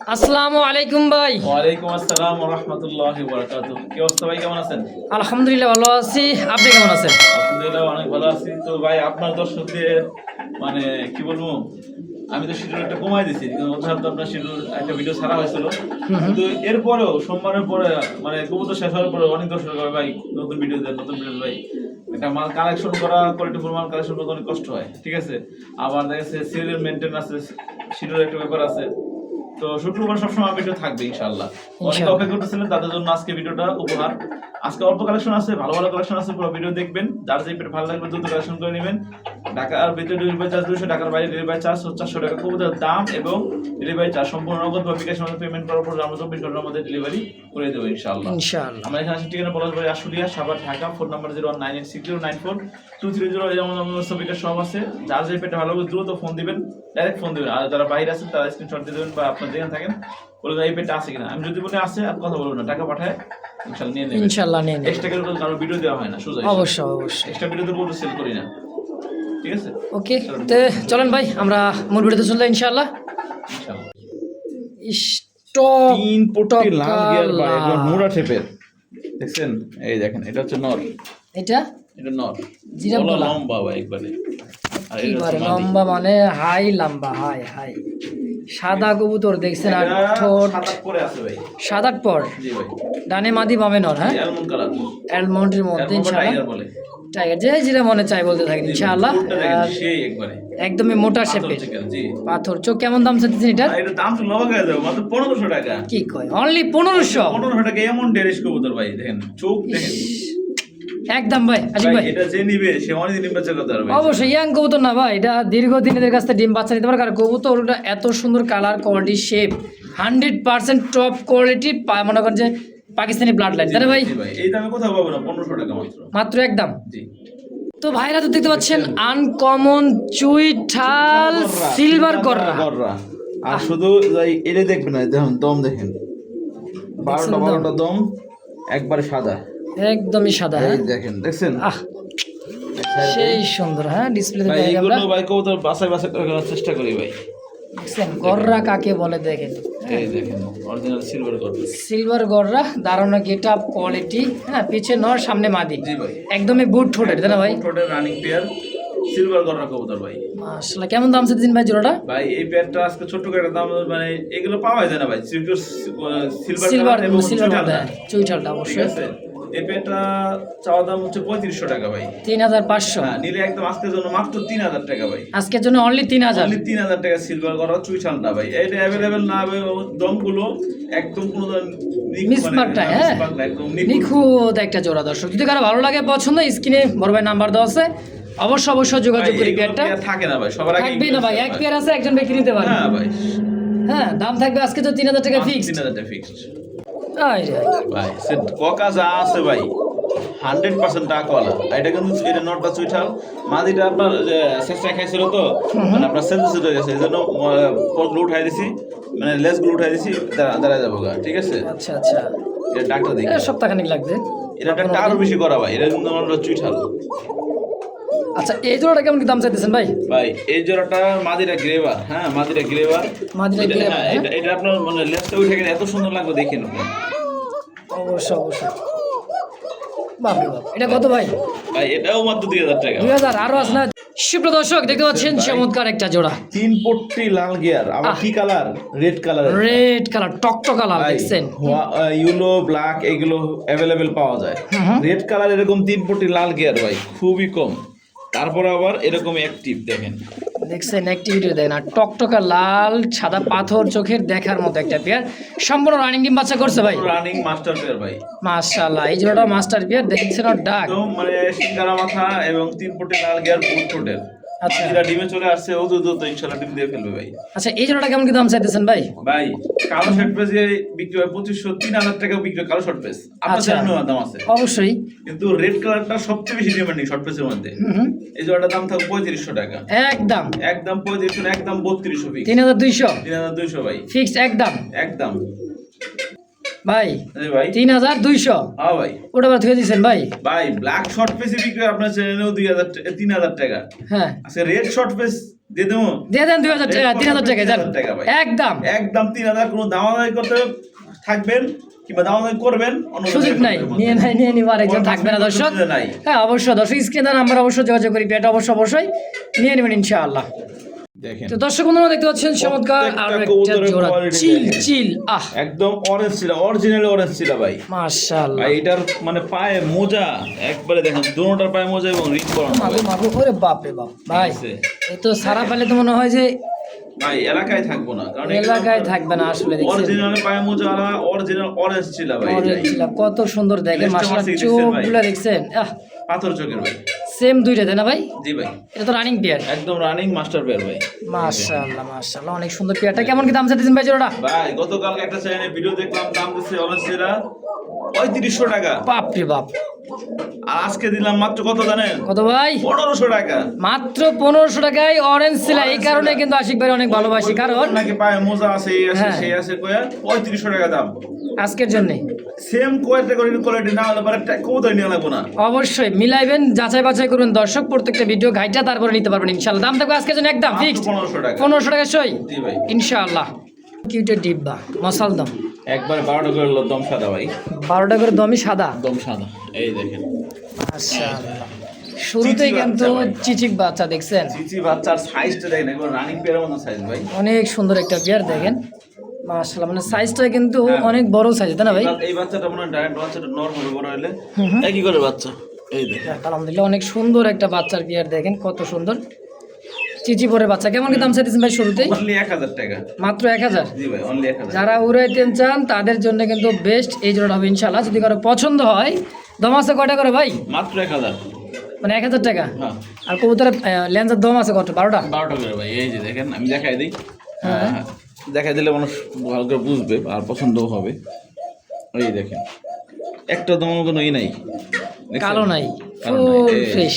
আসসালামু আলাইকুম ভাই। ওয়ালাইকুম আসসালাম ওয়া রাহমাতুল্লাহি ওয়া বারাকাতুহু। কি অবস্থা ভাই, কেমন আছেন? আলহামদুলিল্লাহ ভালো আছি, আপনি কেমন আছেন? আলহামদুলিল্লাহ অনেক ভালো আছি। তো ভাই আপনার দর্শকদের মানে কি বলবো, আমি তো শিডিউল একটা কমাই দিছি, কিন্তু গত সপ্তাহে আপনার শিডিউল একটা ভিডিও ছাড়া হয়েছিল, কিন্তু এরপরেও সোমবারের পরে মানে কবুতর শেষ হওয়ার পরে অনেক দর্শক করে ভাই নতুন ভিডিও দেন, নতুন ভিডিও ভাই। একটা মাল কালেকশন করা, কোয়ালিটিফুল মাল কালেকশন করতে অনেক কষ্ট হয়, ঠিক আছে। আবার দেখা যাচ্ছে সিরিয়াল মেনটেন আছে, শিডিউল একটা ব্যাপার আছে। তো শুক্রবার সবসময় ভিডিও থাকবে ইনশাআল্লাহ। অনেক অপেক্ষা করতেছিলেন, তাদের জন্য আজকে ভিডিওটা উপহার। আজকে অল্প কালেকশন আছে, ভালো ভালো কালেকশন আছে, পুরো ভিডিও দেখবেন। যার যে পেট ভালো লাগবে দ্রুত কালেকশন করে নেবেন। ঢাকার ভিতরে ডেলিভারি চার্জ 200, ঢাকার বাইরে ডেলিভারি চার্জ 400 টাকা। কবুতরের দাম এবং ডেলিভারি চার্জ সম্পূর্ণ নগদ বা বিকাশ মাধ্যমে পেমেন্ট করার পর আমরা 24 ঘন্টার মধ্যে ডেলিভারি করে দেবো ইনশাআল্লাহ। আমরা এখানে আসি ঠিকানা পলাশবাড়ি আশুলিয়া, সাভার, ঢাকা। Phone number 01986094230। এই যেমন বিকাশ সব আছে। যার যে পেটে ভালো লাগবে দ্রুত ফোন দিবেন, ডাইরেক্ট ফোন দিবেন। আর যারা বাইরে আছেন তারা স্ক্রিনশট দিয়ে দেবেন, বা আপনার যেখানে থাকেন বলবেন এই পেটটা আছে কিনা। আমি যদি বলে আছে আর কথা বলবো না, টাকা পাঠায় ইনশাআল্লাহ নিয়ে নেবেন। এক্সট্রা করে কারো ভিডিও দেওয়া হয় না, সোজা অবশ্যই এক্সট্রা ভিডিও তো বলতে সেল করি না, ঠিক আছে। ওকে, তো চলেন ভাই আমরা মূল ভিডিওতে চলে যাই ইনশাআল্লাহ। স্টক তিন পট্টি লাল গিয়ার বা একদম মোড়া টেপের, দেখছেন? এই দেখেন, এটা হচ্ছে নর, এটা নর, জিরা গলা লম্বা ভাই একবারে। আর এটা এবারে লম্বা মানে হাই লম্বা, হাই হাই সাদা কবুতর দেখছেন। আর ঠোঁট সাদা পরে আছে ভাই, সাদা পর। জি ভাই, ডানে মাদি বামে নর। হ্যাঁ, অ্যালমন্ড কালার, অ্যালমন্ডের মধ্যে ইনশাআল্লাহ বলে টাইগার, যে যেটা মনে চাই বলতে থাকেন ইনশাআল্লাহ। সেই একবারে একদমই মোটা শেপের জি পাথর চোখ। কেমন দাম চাচ্ছেন এটা? এটা দাম তো লবা হয়ে যাবে, মাত্র 1500 টাকা। কি কয়, অনলি 1500 টাকা। এমন ডেরিশ কবুতর ভাই, দেখেন চোখ দেখেন একদম ভাই। আজিব ভাই, এটা যে নিবে সে অনেক দিন বাচ্চা করতে পারবে অবশ্যই। ইয়াং কবুতর না ভাই, এটা দীর্ঘদিন এদের কাছ থেকে ডিম বাচ্চা নিতে পারে। কারণ কবুতরটা এত সুন্দর colour, quality, shape 100% top quality. মনে করেন যে পাকিস্তানি ব্লাড লাইন, তাই না ভাই? এই দামে কোথাও পাবো না, 1500 টাকা মাত্র একদম। জি। তো ভাইরা তো দেখতে পাচ্ছেন আনকমন চুইঠাল সিলভার গররা। আর শুধু এটা দেখবেন না, দেখুন দম দেখেন, 12টা দম, একবারে সাদা, একদমই সাদা। হ্যাঁ দেখেন, দেখছেন? সেই সুন্দর। হ্যাঁ, ডিসপ্লেতে ভাই এগুলো ভাই কবুতর বাছাই করার চেষ্টা করি ভাই। দেখছেন গররা কাকে বলে দেখেন। এই দেখেন অরিজিনাল সিলভার গররা, সিলভার গররা, দারুণ গেটআপ, কোয়ালিটি। হ্যাঁ, পিছে নর, সামনে মাদি। জি ভাই, একদমই বুট ঠোঁটের, তাই না ভাই? ঠোঁটের রানিং পেয়ার সিলভার গররা কবুতর ভাই। মাশাআল্লাহ, কেমন দাম চাচ্ছেন ভাই জোড়াটা? ভাই এই পেয়ারটা আজকে ছোট করে দাম, মানে এগুলো পাওয়া যায় না ভাই, সিলভার এবং চুইঠালটা ঠিক অবশ্যই। আছে। এই পেয়ারটা চাওয়া দাম হচ্ছে 3500 টাকা ভাই। 3500 নিলে একদম আজকের জন্য মাত্র 3000 টাকা ভাই। আজকের জন্য অনলি 3000 টাকা সিলভার গররা চুইঠালটা ভাই। এটা অ্যাভেলেবেল না ভাই, দমগুলো একদম কোনো মিসমার্কটা। হ্যাঁ, একদম নিখুঁত একটা জোড়া। দর্শক যদি কারো ভালো লাগে, পছন্দ, স্ক্রিনে বড় ভাই নাম্বার দেওয়া আছে, অবশ্যই যোগাযোগ করি। পেয়ারটা থাকে না ভাই, সবার আগে থাকবেই না ভাই, এক পেয়ার আছে, একজন ব্যক্তি নিতে পারে। হ্যাঁ ভাই, হ্যাঁ, দাম থাকবে আজকে তো 3000 টাকা ফিক্সড। 3000 টাকা ফিক্সড ভাই ভাই। কোকা যা আছে ভাই 100% টাকাওয়ালা। এটা কিন্তু এটা নটটা চুইঠাল, মাদিটা আপনার চেষ্টা খাইছিল তো, মানে আপনার সেন্সিটিভ হয়ে গেছে, এই জন্য পরগুলো উঠাই দিছি, মানে লেসগুলো উঠাই দিছি, দাঁড়ায় যাবো গা, ঠিক আছে। আচ্ছা আচ্ছা, এটা ডাক্তার দেখি সপ্তাহখানিক লাগবে। এটা একটা আরো বেশি করা ভাই, এটা কিন্তু নটটা চুইঠাল। আচ্ছা, এই জোড়াটা কেমন কি দাম চাইতেছেন ভাই? ভাই এই জোড়াটা মাদিরা গ্রেভার। হ্যাঁ, মাদিরা গ্রেভার। এটা আপনার মানে লেসটা উঠে গেলে এত সুন্দর লাগবে, দেখেন আপনি। অবশ্যই বাপ রে বাপ। এটা কত ভাই? ভাই এটাও মাত্র 2000 টাকা। 2000 আরো আছে না? সুপ্রিয় দর্শক দেখতে পাচ্ছেন চমৎকার একটা জোড়া, 3 পট্টি লাল গিয়ার। আবার কি কালার? রেড কালার, টকটক কালার। দেখছেন ইয়েলো, ব্ল্যাক এগুলো अवेलेबल পাওয়া যায়। রেড কালার এরকম 3 পট্টি লাল গিয়ার ভাই খুবই কম। তারপর আবার এরকম অ্যাক্টিভ দেখেন, দেখছেন অ্যাক্টিভিটি দেখেন। আর টকটকা লাল সাদা পাথর চোখের দেখার মতো একটা পেয়ার, সম্পূর্ণ রানিং ডিম বাচ্চা করছে ভাই। রানিং মাস্টার পেয়ার ভাই, মাশাআল্লাহ। এই জোড়াটা মাস্টার পেয়ার, দেখছেন ওর ডাক একদম মানে সিঙ্গারা মাথা এবং 3 পট্টি লাল গিয়ার বুট ঠোঁটের। আচ্ছা, এরা ডিমে চলে আসছে, ও তো ইনশাআল্লাহ ডিম দিয়ে ফেলবে ভাই। আচ্ছা, এই জোড়াটা কেমন কি দাম চাইতেছেন ভাই? ভাই কালো শর্ট পেজে বিক্রি হয় 2500, 3000 টাকা বিক্রি হয় কালো শর্ট পেজ। আপনার জানানো দাম আছে অবশ্যই, কিন্তু রেড কালারটা সবচেয়ে বেশি ডিমান্ডিং শর্ট পেজের মধ্যে। এই জোড়াটার দাম থাকবে 3500 টাকা। একদম 3500, একদম 3200 ফিক্স। 3200 ভাই ফিক্সড একদম ভাই। ভাই 3200। হ্যাঁ ভাই, ওটা আবার ধুয়ে দিয়েছেন ভাই। ভাই ব্ল্যাক শর্ট পেজে বিক্রি হয় আপনার চ্যানেলেও 3000 টাকা। হ্যাঁ, আচ্ছা রেড শর্ট পেজ দিয়ে দেবো দিয়ে দেন 2000 টাকা, 3000 টাকা যান 3000 টাকা ভাই। একদম একদম 3000, কোনো দামাদামি করতে থাকবেন কিংবা দামাদামি করবেন সুযোগ নাই, নিয়ে নিবার একজন থাকবে না দর্শক। নাই। হ্যাঁ অবশ্যই দর্শক স্ক্রিনে নাম্বার অবশ্যই যোগাযোগ করি, পেটা অবশ্যই নিয়ে নেবেন ইনশাআল্লাহ। দেখেন তো দর্শক বন্ধুরা দেখতে পাচ্ছেন চমৎকার আর একটা কবুতরের জোড়া quality চিল দেখেন। চিল একদম অরেঞ্জ ছিল, অরিজিনাল অরেঞ্জ ছিল ভাই। মাশাআল্লাহ। ভাই এটার মানে পায়ে মোজা একবারে দেখেন, দুটোটার পায়ে মোজা এবং রিং পরানো মাগো মাগো ওরে বাপ রে বাপ ভাই, আছে। এই তো সারা পেলে তো মনে হয় যে ভাই এলাকায় থাকবো না, কারণ এলাকায় থাকবে না আসলে। দেখছেন অরিজিনাল পায়ে মোজা আর অরিজিনাল অরেঞ্জ ছিল ভাই। অরেঞ্জ ছিল, কত সুন্দর দেখেন লেজটা মাশাআল্লাহ, মাসি দেখছেন ভাই? চোখগুলো দেখছেন পাথর চোখের ভাই। সেম দুইটা তাই না ভাই? জি ভাই, এটা তো রানিং পেয়ার। একদম রানিং মাস্টার পেয়ার ভাই। মাশাআল্লাহ অনেক সুন্দর পেয়ারটা। কেমন কি দাম চাইতেছেন ভাই জোড়াটা? ভাই গতকালকে একটা চ্যানেলে ভিডিও দেখলাম, দাম দিচ্ছে অরেঞ্জ ছিল 3500 টাকা, বাপ রে বাপ। আর আজকে দিলাম মাত্র কত জানেন? কত ভাই? 1500 টাকা। মাত্র 1500 টাকায় অরেঞ্জ ছিল। এই কারণে কিন্তু আশিক ভাই অনেক ভালোবাসি, কারণ নাকি পায়ে মোজা আছে, এই আছে হ্যাঁ। সেই আছে কয়া 3500 টাকা দাম। আজকের জন্য সেম কোয়ালিটি না হলে পরে কবুতর নিয়ে লাগবো না। অবশ্যই মিলাইবেন, যাচাই বাছাই করবেন দর্শক, প্রত্যেকটা ভিডিও গাইডটা তারপরে নিতে পারবেন ইনশাআল্লাহ। দাম থাকবে আজকের জন্য একদম মাত্র ফিক্সড 1500 টাকা। 1500 টাকা সই জি ভাই, ইনশাআল্লাহ। কিউটের ডিব্বা মশাল দম, একবার 12টা করে দম সাদা ভাই, 12টা করে দমই সাদা। দম সাদা। এই দেখেন মাশাআল্লাহ, শুরুতেই চিচি কিন্তু বাচ্চা ভাই। চিচিক বাচ্চা দেখছেন, চিচি বাচ্চার সাইজটা দেখেন, একবার রানিং পেয়ারের মতো সাইজ ভাই। অনেক সুন্দর একটা পেয়ার দেখেন মাশাআল্লাহ, মানে সাইজটা কিন্তু হ্যাঁ। অনেক বড় সাইজ তাই না ভাই? এই বাচ্চাটা মনে হয় ডাইরেক্ট বাচ্চাটা নরমাল বড় হলে একই করে বাচ্চা। এই দেখেন আলহামদুলিল্লাহ অনেক সুন্দর একটা বাচ্চার পেয়ার দেখেন, কত সুন্দর চিচি পরে বাচ্চা। কেমন কি দাম চাইতেছেন ভাই শুরুতেই? অনলি 1000 টাকা। মাত্র 1000। জি ভাই, অনলি 1000। যারা উড়াইতেন চান তাদের জন্য কিন্তু বেস্ট এই জোড়াটা হবে ইনশাআল্লাহ। যদি কারো পছন্দ হয়, দম আছে কয়টা করে ভাই? মাত্র 1000। মানে 1000 টাকা। হ্যাঁ, আর কবুতরের লেন্সের দম আছে কত? 12টা। 12টা করে ভাই। এই যে দেখেন, আমি দেখাই দিই। হ্যাঁ। হ্যাঁ, দেখাই দিলে মানুষ ভালো করে বুঝবে আর পছন্দও হবে। এই দেখেন, একটা দমের কোনো ই নাই, দেখছেন? কালো নাই, কালো নাই। ফুল এই, ফ্রেশ।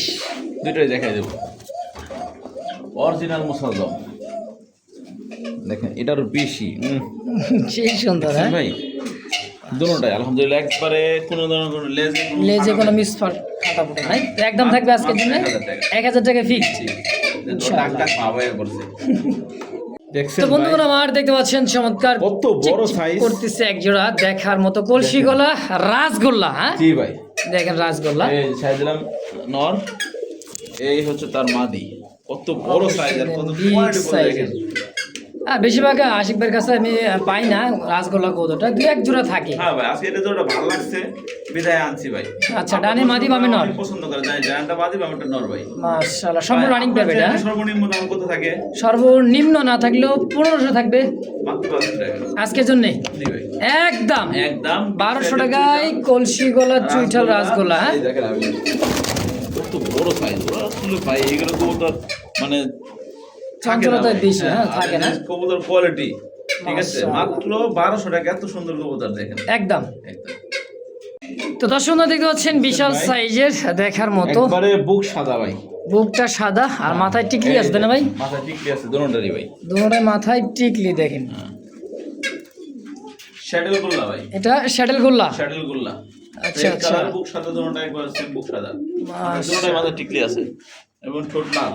দুটোই দেখাই দেবো। অরিজিনাল মশাল দম দেখেন, এটারও বেশি। সেই সুন্দর হ্যাঁ ভাই দুটোটাই আলহামদুলিল্লাহ, একবারে কোনো ধরনের কোনো লেজে কোনো মিসফার কাটা ফুটা নাই। তো একদম থাকবে আজকের জন্য 1000 টাকা ফিক্সড। দেখছেন তো ভাই? বন্ধুগণ আমার দেখতে পাচ্ছেন চমৎকার কত বড় চিকচিক size। করতেছে এক জোড়া দেখার মতো কলসি গলা রাসগোল্লা। হ্যাঁ জি ভাই, দেখেন রাসগোল্লা এই সাইজ দিলাম নর, এই হচ্ছে তার মাদি। কত বড় সাইজ আর কত Big কোয়ালিটি size দেখেন। আর বেশিরভাগ আশিক ভাইয়ের কাছে আমি পাই না রাসগোল্লা কৌদোটা, দুই এক জোড়া থাকে। হ্যাঁ ভাই, আজকে এটা যেটা ভালো লাগছে বিদায় আনছি ভাই। আচ্ছা, ডানে মাদি বামে নর। অনেক পছন্দ করে, জানি জানটা মাদি বামেটা নর ভাই। মাশাআল্লাহ সম্পূর্ণ রানিং পেয়ার এটা। সর্বনিম্ন দাম কত থাকে? সর্বনিম্ন না থাকলেও 1500 থাকবে মাত্র 500 টাকা। আজকের জন্য জি ভাই, একদম একদম 1200 টাকায় কলসি গলা চুইঠাল রাসগোল্লা। হ্যাঁ এই দেখেন, আমি কত বড় সাইজ আসলে ভাই, এগুলো কবুতর মানে চঞ্চলতা বেশি, হ্যাঁ থাকে না। কবুতর কোয়ালিটি ঠিক আছে, মাশাআল্লাহ। মাত্র 1200 টাকা এত সুন্দর কবুতর দেখেন একদম। একদম। তো দর্শক বন্ধুরা দেখতে পাচ্ছেন বিশাল ভাই। সাইজের দেখার মতো, একবারে বুক সাদা ভাই, বুকটা সাদা আর মাথায় টিকলি আছে তাই না ভাই? মাথা টিকলি আছে দুটোটারই ভাই। দুটোটায় মাথায় টিকলি দেখেন। শ্যাডেল গোল্লা ভাই, এটা শ্যাডেল গোল্লা। শ্যাডেল গোল্লা। আচ্ছা, রেড আচ্ছা। কালার বুক সাদা, দুটোটা একবার সেম বুক সাদা, দুটোটাই মাথা টিকলি আছে এবং ঠোঁট লাল।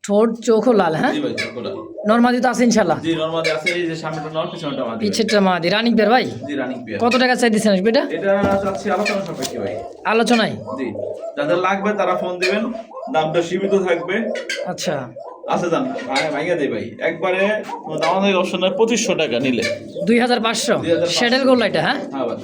ঠোঁট চোখও লাল। হ্যাঁ জি ভাই, ঠোঁট লাল। নরমাদি তো আছে ইনশাল্লাহ। জি, নরমালি আছে। এই যে সামনেটা নর, পিছনেটা মাদি ভাই। পিছেরটা মাদি রানিং পেয়ার ভাই। জি, রানিং পেয়ার। কত টাকা চাই দিচ্ছেন এটা? এটা চাচ্ছি আলোচনা সাপেক্ষে ভাই। আলোচনায়। জি, যাদের লাগবে তারা ফোন দিবেন, দামটা সীমিত থাকবে। আচ্ছা আছে জান ভাইয়া দেই ভাই, একবারে আমাদের অপশন 2500 টাকা নিলে 2500 2500 শ্যাডেল গোল্লা এটা। হ্যাঁ হ্যাঁ ভাই।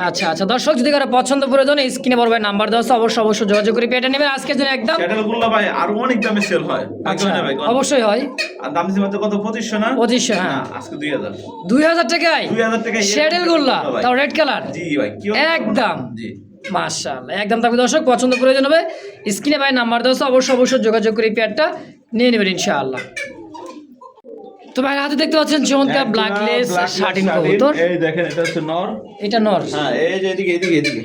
আচ্ছা আচ্ছা দর্শক যদি কারো পছন্দ প্রয়োজন স্ক্রিনে বড় ভাই নাম্বার দেওয়া আছে, অবশ্যই যোগাযোগ করে পেটে নেবেন আজকের জন্য একদম। শ্যাডেল গুলা ভাই আরো অনেক দামে সেল হয়। আচ্ছা ভাই অবশ্যই হয়। আর দাম দিছে মাত্র কত? 2500 না? 2500 হ্যাঁ। না, আজকে 2000। 2000 টাকায় 2000 টাকায় শ্যাডেল গোল্লা, তাও রেড কালার। জি ভাই, কি একদম। জি মাশাআল্লাহ একদম। তবে দর্শক পছন্দ প্রয়োজন হবে স্ক্রিনে ভাই নাম্বার দেওয়া আছে, অবশ্যই যোগাযোগ করে পেয়ারটা নিয়ে নেবেন ইনশাআল্লাহ। তো ভাই হাতে দেখতে পাচ্ছেন চমৎকার ব্ল্যাকলেস শার্টিন কবুতর। এই দেখেন, এটা হচ্ছে নর। এটা নর। হ্যাঁ, এই যে এদিকে এদিকে এদিকে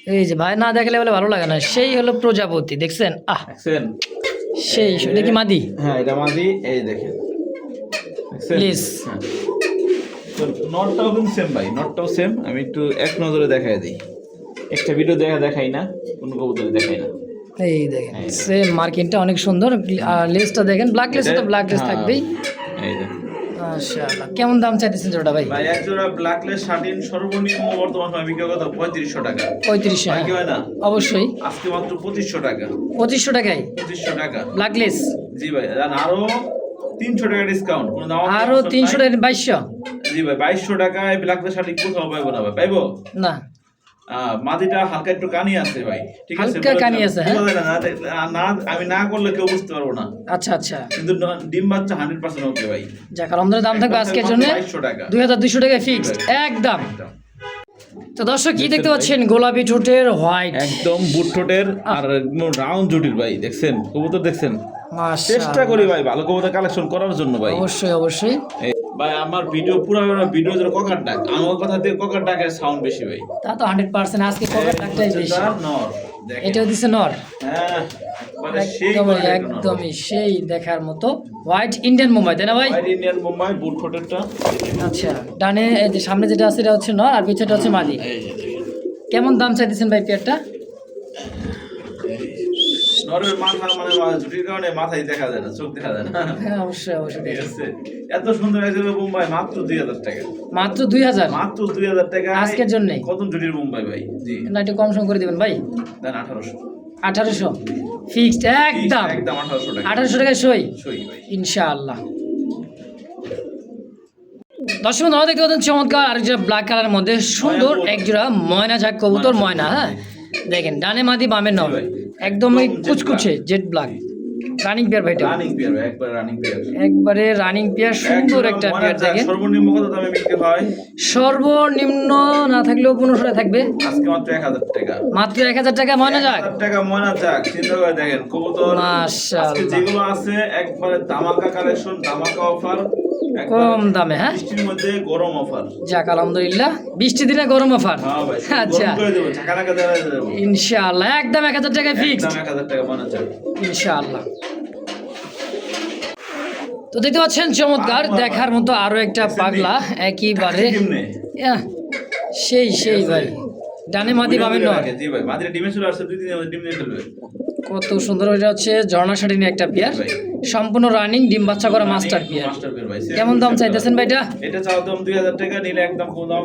এই যে ভাই না দেখলে বলে ভালো লাগে না, সেই হলো প্রজাপতি দেখছেন। দেখছেন? সেই এটা কি মাদি? হ্যাঁ, এটা মাদি। এই দেখেন, দেখছেন? প্লিজ হ্যাঁ। তো নটটাও কিন্তু সেম ভাই, নটটাও সেম। আমি একটু এক নজরে দেখাই দিই, একটা ভিডিও দেখাই না, কোনো কবুতরে দেখাই না। এই দেখেন সেম মার্কিংটা অনেক সুন্দর, আর লেসটা দেখেন ব্ল্যাক লেস, তো ব্ল্যাক লেস থাকবেই। এই যে মাশাআল্লাহ, কেমন দাম চাইতেছেন জোড়াটা ভাই? ভাই এক জোড়া ব্ল্যাকলেস শাটিন সর্বনিম্ন বর্তমান সময় বিক্রি কত 3500 টাকা। 3500, কি হয় না? অবশ্যই আজকে মাত্র 2500 টাকা। 2500 টাকায় 2500 টাকা ব্ল্যাক লেস, জি ভাই। আর আরো 300 টাকা ডিসকাউন্ট, কোন দাম আরো 300 টাকা 2200। জি ভাই 2200 টাকায় ব্ল্যাকলেস শাটিন কোথাও পাবো না ভাই, পাইবো না মাদিটা হালকা একটু কানি আছে ভাই, ঠিক আছে, হালকা কানি আছে, হ্যাঁ? বোঝা যায় না, আমি না করলে কেউ বুঝতে পারবো না। আচ্ছা আচ্ছা, কিন্তু ডিম বাচ্চা 100% ওকে ভাই। যাক আলহামদুলিল্লাহ, দাম থাকবে আজকের জন্য 2200 টাকা, 2200 টাকা ফিক্সড একদম। তো দর্শক কি দেখতে পাচ্ছেন, গোলাপি ঠোঁটের হোয়াইট, একদম বুট ঠোঁটের আর একদম রাউন্ড জুটির ভাই। দেখছেন কবুতর, দেখছেন মাশাআল্লাহ, চেষ্টা করি ভাই ভালো কবুতর কালেকশন করার জন্য ভাই। অবশ্যই অবশ্যই ভাই আমার ভিডিও পুরো ভিডিও যেন ককার ডাক, আমার কথা থেকে ককার ডাকের সাউন্ড বেশি ভাই। তা তো 100% আজকে কভার ডাকটাই বেশি। নর দেখেন, এটাও দিছে নর, হ্যাঁ মানে সেই একদমই সেই দেখার মতো হোয়াইট ইন্ডিয়ান মুম্বাই, তাই না ভাই? ভাই ইন্ডিয়ান মুম্বাই বুট ঠোঁটেরটা। আচ্ছা, ডানে এই যে সামনে যেটা আছে এটা হচ্ছে নর, আর পিছনেটা হচ্ছে মাদি। এই যে দেখেন কেমন দাম চাইতেছেন ভাই পেয়ারটা? নরের মাথা মানে জুটির কারণে মাথায় দেখা যায় না, চোখ দেখা যায় না। হ্যাঁ অবশ্যই অবশ্যই, ঠিক আছে, এত সুন্দর একজন মুম্বাই মাত্র 2000 টাকা, মাত্র 2000, মাত্র 2000 টাকা আজকের জন্য। কত জুটির মুম্বাই ভাই? জি না একটু কম সম করে দিবেন ভাই, দেন 1800, 1800 ফিক্সড একদম, একদম 1800 টাকা, 1800 টাকায় সই সই ভাই ইনশাআল্লাহ। দর্শক বন্ধু, আমরা দেখতে পাচ্ছেন চমৎকার আর একটা ব্ল্যাক কালারের মধ্যে সুন্দর এক জোড়া ময়না ঝাক কবুতর, ময়না, হ্যাঁ দেখেন ডানে মাদি বামে নর, একদমই কুচকুচে জেড ব্ল্যাক রানিং পেয়ার ভাইটা, রানিং পেয়ার একবার রানিং পেয়ার, একবারে রানিং পেয়ার, সুন্দর একটা পেয়ার দেখেন। সর্বনিম্ন কত দামে বিক্রি হয়? সর্বনিম্ন না থাকলেও 1500 থাকবে, আজকে মাত্র 1000 টাকা, মাত্র 1000 টাকা ময়না যাক। 1000 টাকা ময়না যাক, চিন্তা করে দেখেন কবুতর মাশাআল্লাহ, আজকে যেগুলো আছে একবারে ধামাকা কালেকশন, ধামাকা অফার, কম দামে, হ্যাঁ বৃষ্টির মধ্যে গরম অফার। যাক আলহামদুলিল্লাহ, বৃষ্টি দিনে গরম অফার, হ্যাঁ ভাই আচ্ছা গরম করে দেব, ঢাকা ঢাকা দেব ইনশাআল্লাহ, একদম 1000 টাকায় ফিক্সড একদম 1000 টাকা ময়না যাক ইনশাআল্লাহ। তো দেখতে পাচ্ছেন চমৎকার দেখার মতো আরো একটা পাগলা, একেবারে কেমনে ইয়াহ, সেই ভাই ডানে মাদি বামে নর, জি ভাই মাদিরা ডিমে চলে আসছে, 2 দিন ডিম দিয়ে ফেলবে। কত সুন্দর, এটা হচ্ছে ঝর্ণা শাড়ির একটা পেয়ার, ভাই সম্পূর্ণ রানিং ডিম বাচ্চা করা মাস্টার পেয়ার। মাস্টার পেয়ার ভাই। কেমন দাম চাইতেছেন ভাইটা? এটা চাও দাম 2000 টাকা, নিলে একদম কম দাম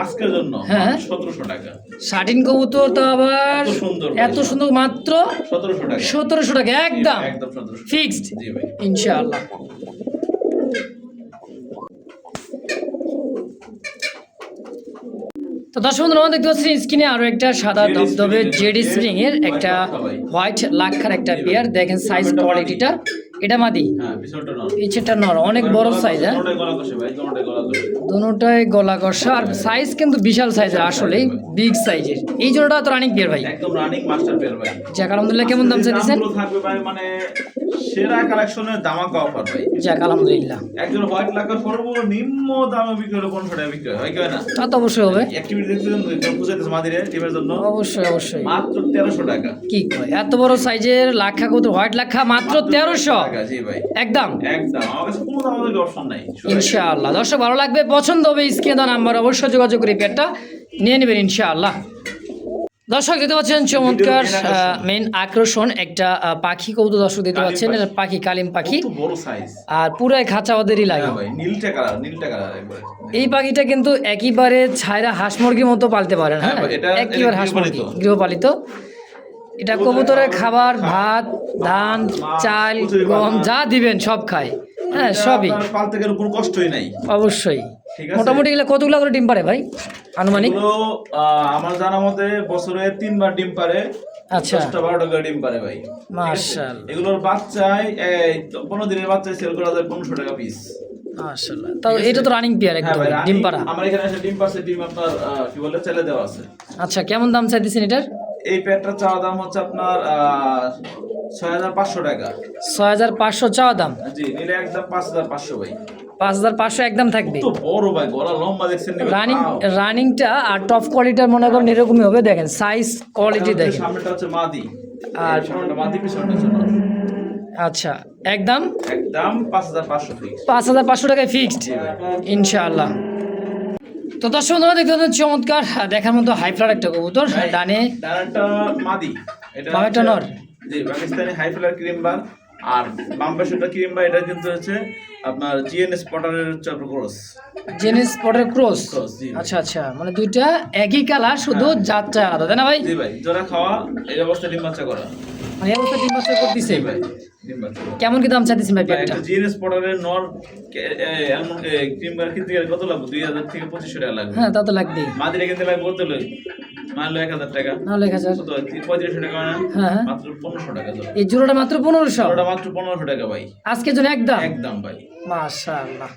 আজকের জন্য হ্যাঁ 1700 টাকা। শাটিন কবুতর তো আবার এত সুন্দর, এত সুন্দর, মাত্র 1700 টাকা, 1700 টাকা একদম একদম 1700 ফিক্সড জি ভাই ইনশাআল্লাহ। তো দর্শক বন্ধুরা, আমরা দেখতে পাচ্ছি স্ক্রিনে আরো একটা সাদা ধবধবে জেডি স্প্রিং এর একটা হোয়াইট লাক্ষার একটা পেয়ার, দেখেন সাইজ কোয়ালিটিটা, এটা মাদি, হ্যাঁ পিছনটা নাও, পিছেরটা নর, অনেক বড় সাইজ, হ্যাঁ দুটোটাই গলা কষে ভাই, দুটোটাই গলা কষে, দুটোটাই গলা কষা, আর সাইজ কিন্তু বিশাল সাইজের, আসলে বিগ সাইজের। এই জোড়াটা তো রানিং পেয়ার ভাই, একদম রানিং মাস্টার পেয়ার ভাই। যাক আলহামদুলিল্লাহ, কেমন দাম চাইতেছেন? দামগুলো থাকবে ভাই মানে সেরা কালেকশনের ধামাকা অফার ভাই। যাক আলহামদুলিল্লাহ, একজন হোয়াইট লাকার সর্বনিম্ন দামে বিক্রি হলো 1500 টাকা বিক্রি হয়, কি হয় না? তা তো অবশ্যই হবে, অ্যাক্টিভিটি দেখতেছেন তো বুঝাইতেছে মাদিরে টিমের জন্য অবশ্যই অবশ্যই। মাত্র 1300 টাকা, কি কয়, এত বড় সাইজের লাক্ষা কবুতর হোয়াইট লাক্ষা মাত্র 1300 টাকা জি ভাই একদম একদম। আমার কাছে কোনো দামের অপশন নাই ইনশাআল্লাহ। দর্শক ভালো লাগবে, পছন্দ হবে, স্ক্রিনে দেওয়া নাম্বার অবশ্যই যোগাযোগ করে পেয়ারটা নিয়ে নেবেন ইনশাআল্লাহ। দর্শক দেখতে পাচ্ছেন চমৎকার মেন আকর্ষণ একটা পাখি কবুতর, দর্শক দেখতে পাচ্ছেন এটা পাখি, কালিম পাখি, কত বড় সাইজ, আর পুরাই খাঁচা ওদেরই লাগে। ভাই নীলটা কালার, নীলটা কালার একবারে। এই পাখিটা কিন্তু একেবারে ছায়রা হাঁস মুরগির মতো পালতে পারেন, হ্যাঁ হ্যাঁ, এটা একেবারে হাঁস মুরগি গৃহপালিত। গৃহপালিত। এটা কবুতরের খাবার, ভাত, ধান, চাল, গম যা দিবেন সব খায়, হ্যাঁ সবই, আপনার পালতে গেলে কোনো কষ্টই নাই। অবশ্যই। ঠিক আছে। মোটামুটি গেলে কতগুলো করে ডিম পারে ভাই আনুমানিক? এগুলো আমার জানা মতে বছরে 3 বার ডিম পারে, আচ্ছা 10-12টা করে ডিম পারে ভাই। মাশাআল্লাহ এগুলোর বাচ্চায় 15 দিনের বাচ্চায় সেল করা যায় 1500 টাকা পিস। মাশাআল্লাহ, তাও এটা তো রানিং পেয়ার হ্যাঁ একদম ভাই, ডিম পাড়া। আমার এখানে এসে ডিম পারছে, ডিম আপনার কি বলে চালে দেওয়া আছে। আচ্ছা, কেমন দাম চাইতেছেন এটার? এই প্যাডটার চাওয়া দাম হচ্ছে আপনার 6500 টাকা। 6500 চাওয়া দাম, জি নিলে একদম 5500 ভাই। 5500 একদম থাকবে। তো বড় ভাই, গলা লম্বা দেখছেন নি ভাই? রানিংটা আর টপ কোয়ালিটির মনে করেন এরকমই হবে, দেখেন সাইজ কোয়ালিটি দেখেন। সামনেটা হচ্ছে মাদি, আর আর সামনেটা মাদি, পিছনটা হচ্ছে নর। আচ্ছা একদম 5500 ফিক্স। 5500 টাকায় ফিক্সড জি ভাই ইনশাআল্লাহ। তো দর্শক বন্ধুরা দেখতে পাচ্ছেন চমৎকার দেখার মতো হাই ফ্লার একটা কবুতর, ডানে ডানাটা মাদি, এটা বামেরটা নর। জি পাকিস্তানি হাই ফ্লার ক্রিম বার। আর বাম পাশেটা ক্রিম বার, এটা কিন্তু হচ্ছে আপনার জিএনএস পটারের হচ্ছে আপনার ক্রস। জেনিস স্পটের ক্রস। ক্রস জি আচ্ছা আচ্ছা, মানে দুইটা একই কালার, শুধু জাতটা আলাদা, তাই না ভাই? জি ভাই, যারা খাওয়া এই অবস্থা ডিম বাচ্চা করা। মানে এই অবস্থা ডিম বাচ্চা করতেছে। জি ভাই, ডিম বাচ্চা করা। কেমন কি দাম চাইতেছেন ভাই ভাই, পেয়ারটা? একটা জিএনএস পটারের নর এমন ক্রিম বার কিনতে গেলে কত লাগবে? 2000 থেকে 2500 টাকা লাগবে। হ্যাঁ তা তো লাগবেই। মাদিরে কিনতে লাগবে কত লই? মানলো 1000 টাকা, নাহলে 1000। কত হয়? 3500 টাকা না? হ্যাঁ হ্যাঁ, মাত্র 1500 টাকা ধরো। এই জোড়াটা মাত্র 1500। ওটা মাত্র 1500 টাকা ভাই, আজকের জন্য একদম একদম ভাই। মাশাআল্লাহ।